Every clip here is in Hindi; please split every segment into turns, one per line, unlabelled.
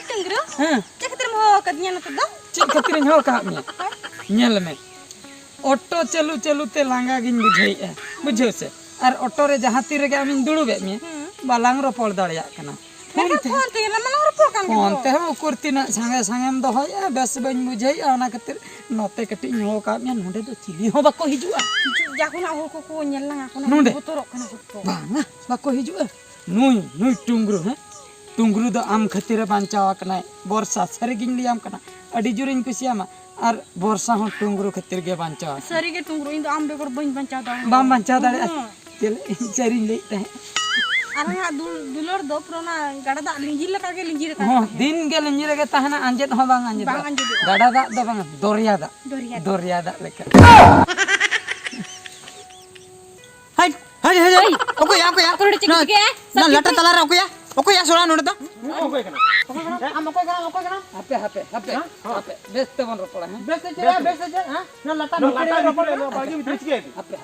टुंगरू
हां
चेक तेरे मो कदिया न तो
चेक खतरे हो का में नेल में ऑटो चलू चलू ते लांगा गिन बुझाई बुझो से और ऑटो रे जहां तीर गे आमिन दुड़ुबे में बालांग रोपड़ दाड़िया कना
फोन ते ना मन रोपड़ कान
फोन ते हो कुर्तीना संगे संगेम दोहया बेस बन बुझाई ओना खातिर नोते कटी हो का में नोडे तो चिली हो बाको हिजुआ
जाकुना हो को नेल लंगा को
नोडे
बोतरो कना को
बांगा बाको हिजुआ नुई टुंगरू है टुंगरू दो आम खातिर बांचावा कना वर्षा सरिगिन लियाम कना अडी जुरिन कुसियामा और वर्षा हो टुंगरू खातिर गे बांचावा
सरी के टुंगरू इन आम बेगर बइन बंचा दा
बाम बांचा दाड़े चले सरी ले तहे
अरे हा दुलर दो पुराना गाड़ा दा लिंजी लका के लिंजी रका
हो दिन गे लिंजी रे ताहना अंजेद हो बांग अंजेद गाड़ा दा दो बांग दरिया दा लेका हाय ओके ना लटा तला रे ओके या सोला नोडता ओके कना हम ओके कना हापे बेस्ते बन रोपड़ा है बेस्ते हां ना लटा रोपड़ा बागी बिच के हापे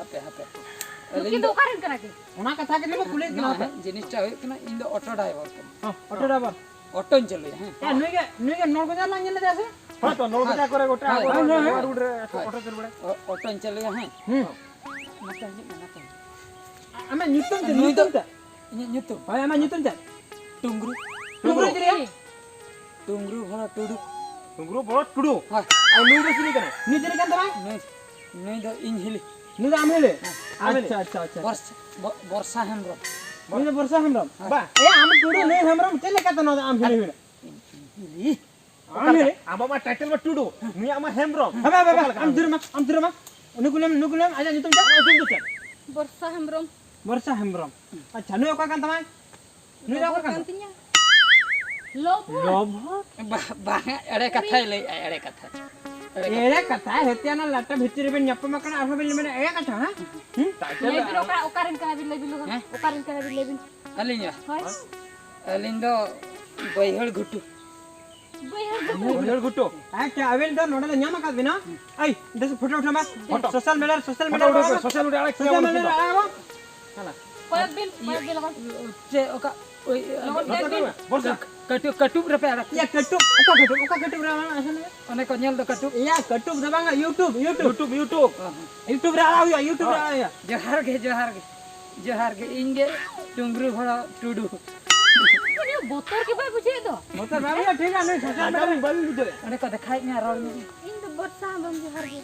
कि तो कारण करा के
ओना कथा के लेबो कुले दिना जिनिसटा होय कना इन दो ऑटो ड्राइवर ऑटो चलो हैं नुई के नोर को जा लांगे ले जासे हां तो नोर को जा करे गोटा रोड रे ऑटो चल बड़े ऑटो चलो हैं मत हमें न्यूटन भाई हमें न्यूटन जा टुंगरू भरा टुडू हां आ नुई रे सिली कना नुई रे कन दबा नुई द इन हिली नुई द आमेले अच्छा वर्षा हेमरम नुई द वर्षा हेमरम बा ए आम टुडू नुई हेमरम चले का त न आम हिली आमे आमा टाइटल में टुडू नुई आमा हेमरम बा आम दुरमा नुकुलम आजा न्यूटन जा वर्षा हेमरम अच्छा नुई का तमा नुई रा का लोभ बा एड़े कथा ले एड़े कथा हेतिया ना लटा भितरी बे न्यप मकना आफा बिल में एड़े कथा हां
ले बिलो का ओकारिन कना बिल बिलो ओकारिन कना बिल लेबिन
अलिंगा अलिंग दो बैहड़ घुटू आ क्या अवेल दो नोडे न्यामा का बिना आई दस फोटो उठा मा सोशल मीडिया हाला
बिल
जे ओका कटुब रे पे या कटुब ओका कटुब रे आसन ओने को नेल दो कटुब या कटुब दबांगा यूट्यूब रे आया यूट्यूब रे आया जोहार के इंगे टुंगरू भरा टुडू
बोतर के भाई बुझे दो
बोतर बाबू ठीक है नहीं छका में बाबू बुझे ओने को दिखाई में रोड में
इन तो वर्षा बन जोहार के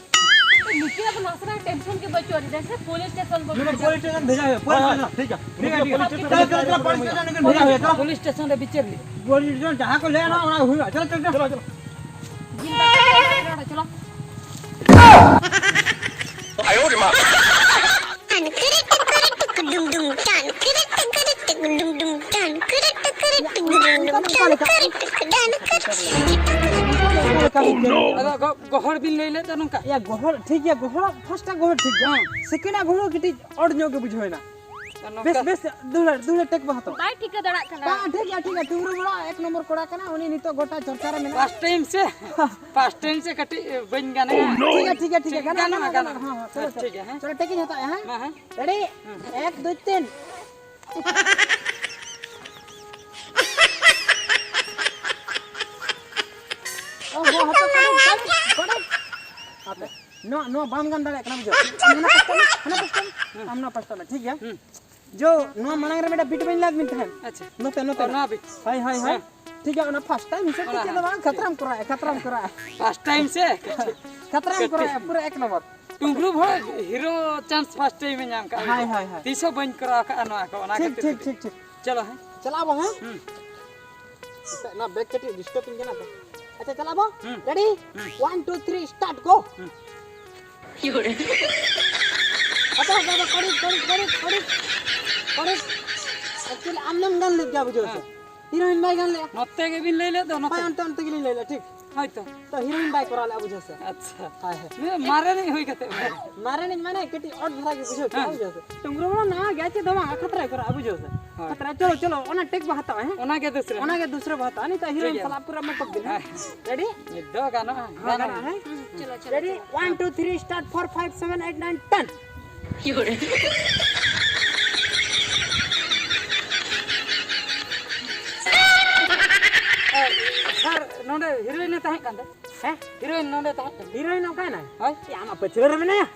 लेकिन अब नासरा टेंशन के बच्चों जैसे पुलिस स्टेशन
भेजा है ठीक है पुलिस स्टेशन रे बिचर ली पुलिस स्टेशन जहां को ले ना हुआ चलो
आयो रे मां
गहर बिन लेले त नका या गहर ठीक है गहर फर्स्ट गहर ठीक है सेकंड गहर किटी और न्यो के बुझोय ना बेस दुले टेक बहतो
भाई ठीक है दड़ा कना
हां ठीक है टुंगरू बड़ा एक नंबर कोड़ा कना उनी नितो गोटा चर्चा रे में फर्स्ट टाइम से कटी बन गाना ठीक है गाना हां ठीक है चलो टेकिंग होता है हां रेडी 1 2 3 नो बाम गन दाड़े कना बुझो हमना पस्ता ठीक है जो नो मनांग रे बेटा बीट बन लाग मिनट है अच्छा नोते ना भी हाय ठीक है ना फर्स्ट टाइम से के दवा खतरम करा है फर्स्ट टाइम से खतरम करा है पूरा एक नंबर टुंगरू भो हीरो चांस फर्स्ट टाइम में नाम का हाय तीसो बन करा का ना ठीक चलो है चलाबो हां ना बैक कटी डिस्टर्बिंग के ना अच्छा चलाबो रेडी 1 2 3 स्टार्ट गो अच्छा बाबा कड़ी एक्चुअली आमनम गन ले क्या बुझो से हीरोइन बाई गन ले नते के बिन ले दो नते अंत के ले ठीक हाय तो हीरोइन बाई करा ले बुझो से अच्छा हाय मारे नहीं होई कते मारे नहीं माने केटी और धरा के बुझो क्या बुझो से टुंगरो ना गाचे दमा खतरा करा बुझो से खतरा चलो ओना टेक बहता है ओना के दूसरे बहता नहीं तो हीरोइन साला पूरा मेकअप दिन रेडी दो गाना है चलो ready 1 2 3 start 4 5 7 8 9 10 actually tahan kan? Heh, heroin nonde tahan.
Heroin apa na?
Hai,
Ya ama pecel mana ya?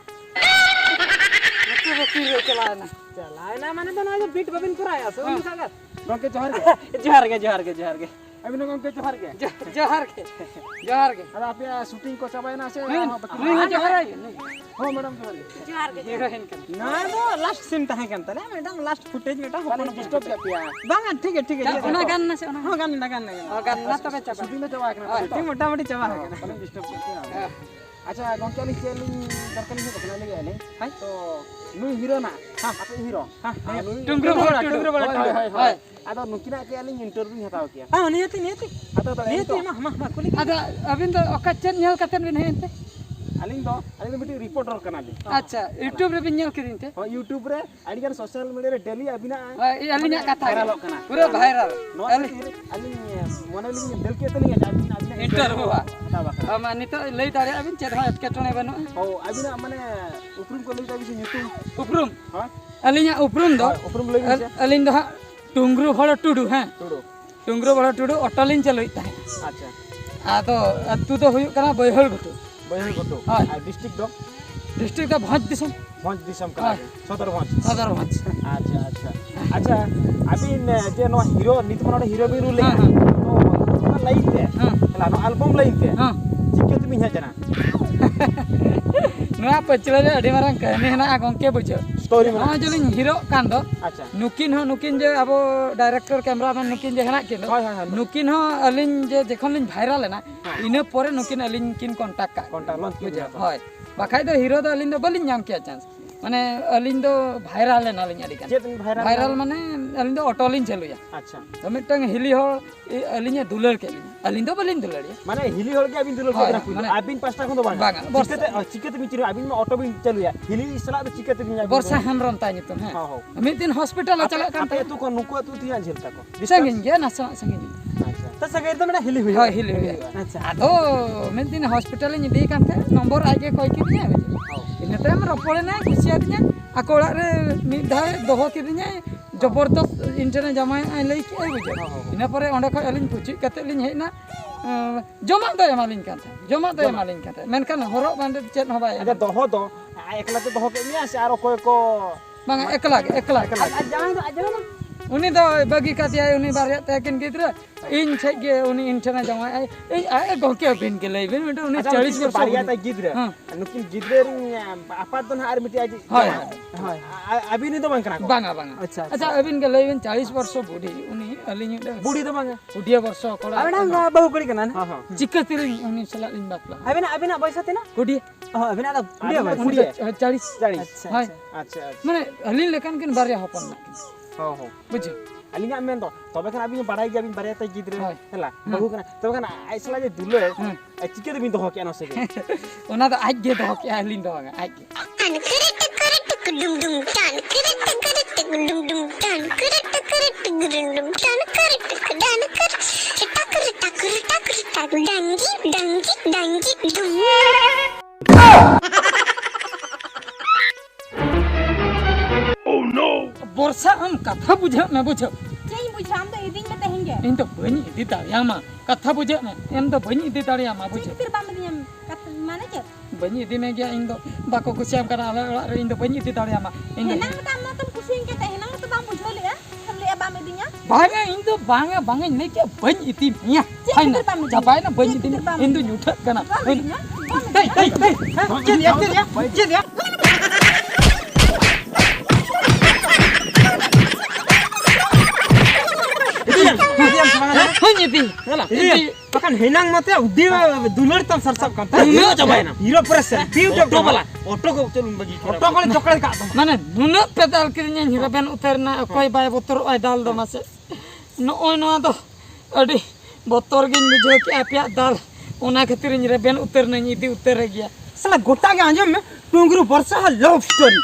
macam apa hero celana?
Chalai na mana to na beat babin kuraya so ni sagar.
गंके जोहार के
Johar ke.
अभी न गंके जोहार के
Johar ke.
अरे आप या शूटिंग को चबाए ना से
Nih johar aja nih.
हो मैडम जोहार के
Heroin kan.
Na to last scene tahan kan ta na madam last footage में टा
पानी डिस्टर्ब कर पिया
bang ठीक है
Ona gan na se ona.
हां गान ना गान
Oh gan na tapi capa.
Shooting में चबाए ना
ठीक मोटा मोटी चबा है
पानी डिस्टर्ब कर पिया अच्छा गंके वाली चेलिंग दरकन से बकना लगे आले
हाय
तो नुई हीरो ना हां आप हीरो हां
Tunggu bala. Hai.
ada nukiना के आलिंग इंटरव्यू हताओ किया
हां नियति
आता तो
नियति मा कुली
Ada abin do okacen nyal katen bin hente.
आलिंग तो मिटी रिपोर्टर कना ली
Acha, YouTube re bin nyal kirin te.
हां यूट्यूब रे आडिगन सोशल मीडिया रे डेली अबिना
Alinya kata.
Viral kena.
Pura viral.
नो आलिंग मोने लिंग दिल के तलिंग अबिना अबिना
Interview ha.
हतावा
Ama nito lay dari abin chat ha ketone banu.
हो अबिना माने उपरुम को लेता बिसे यूट्यूब
Uprum.
हां
Alinya uprum do.
उपरुम लगे बिसे
Alin do ha tungru bala tudu ha.
तोड़ो
Tungru bala tudu otolin chaloi ta.
अच्छा
Ado atu do huyuk kana boyhol gutu.
बहन गोटो
हां
डिस्ट्रिक्ट दो
District da bhaj disam.
भंज दिसम का
हाँ।
सदर भंज
Sadar bhaj.
अच्छा अच्छा अच्छा अबिन जे नो हीरो नित मनो हीरो भी रूल
हाँ,
तो लाइन ते
हाँ।
हला नो एल्बम लाइन ते
Ha.
चिके तुम हिया जना
Nua pecel re adi marang kahani hena gongke bujo.
Story में
Ha jolin hero kan do.
अच्छा
Nukin je abo director cameraman nukin je hena kin do.
Hi hi hi
Nukin ho alin je jekhon lin viral na ina pore nukin alin kin contact ka.
Contact launch किया
Hoy. Bakai do hero do alin do balin nyam kia chance. Mane alin do viral na alin adi kan.
जे तुम viral
Viral mane alin do otolin chalu ya.
अच्छा
To mitang hili ho alin ya dular ke alin do balin dular ya.
माने हिली होल के अबिन दुलो
हाय,
के
माने-
अबिन पास्ता को तो बांगा
बांगा, बरसा।
चिके ते मिचिरो अबिन में ऑटो बिन चलु या हिली सला तो चिके ते बिन
Borsa Hemron ta nyutum ha.
हां हां
Mid din hospital a chalak kan
apa itu kan nuku tu tian jelta ko
sangin ge na sangin.
अच्छा
तो सगेर तो मेरा हिली हुई
Hoy hili ya.
अच्छा
Ado mid din hospital ni di kan te nomor aja koi kirinya beje. Ini tem ropole na kusiatnya aku orak re mid dha doho kirinya jobordast internet jamai ai lai ki ai beje. Ina pore onde khoi alin puchi kate lin hejna joma do emalin kan te. Joma do emalin kan te. Menkan horok bande chet ho bai.
ada doho do ekla te doho ke ni ase aro koy ko
Bang ekla.
jangan aja
Uni do bagi katia uni barya tekin gidra in chek ge uni internet jamai ai gongke bin ke lai bin uni 40
ke
वर्ष
baria ta gidra
हाँ।
nukin gidra apa don har miti aji
हाय
abin itu bang kana ko
banga
अच्छा
अच्छा अबिन के lai bin 40 वर्ष बुढ़ी uni alinya da
budi to bang
20 वर्ष kola
अब ना बहु कड़ी करना
हां हां
jikatirin uni salat lin bakla
अभी ना पैसा थे ना
kudi
अभी ना
अभी ना
uni 40
jari
अच्छा
हाय
अच्छा
mane alin lekan kin barya hopon na
हां हां
bujo
alinya men to tobe kan abin barai ge abin baria ta gidra
hi
hela bahu kana tobe kan aisla je dulo chike te bin doho ke ano se
ona da aj ge do ke alin do ga aj ge
Tan kiritik dum dum tan kiritik dum dum tan kiritik dum dum tan kiritik dan tak dangi dum.
borsa am katha bujha na bujha
Cai busham to iding me tehinge.
इन तो बनी दी तारियामा कथा बुझे ना एम तो बनी दी तारियामा बुझे
Tir bam diam kat mana chat.
बनी दी में गया इन तो बाको कुसियाम करा अरे इन तो बनी दी तारियामा इन
Henang ta am tam kusin ke teh henang to bam bujho le ya. Tam le bam dinya.
बांगा इन तो बांगा नहीं क्या बनी दी मिया है ना जबाई ना बनी दी इन तो झूठा कना
Bam dinya.
चल या
हनी दी
Yalah, bahkan henang mate dia dulur tam sarsap kan.
Iya, cobain.
Hero pressure. Dia udah bala. Auto ko celun bagi. Auto ko coklat ka.
माने नुन पेदाल किरnya हिरबेन उतरना कोई बाय बोतर ओय दाल दो मासे नो ओय नो दो अडी बोतर गिन बुझो कि आपिया दाल ओना खातिर हिरबेन उतरना इदी उतर गया
साला गोटा के अंजम में टुंगरू वर्षा love story.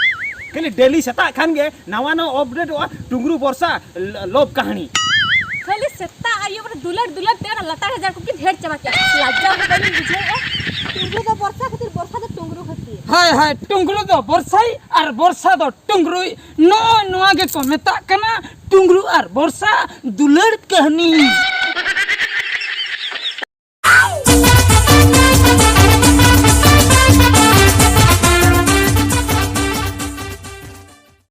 kali daily seta kan ge nawa no update wa tungru borsa love kahani
Khali setta ayo bar dular te lata हजार को की ढेर चबा के. Lajja ko bani bujhe e. Tungru to borsa to tungru khati.
हाय हाय टुंगरू दो बरसाई और बरसा दो टुंगरू नो नोआ के को मेता कना टुंगरू और बरसा दुलड़ कहनी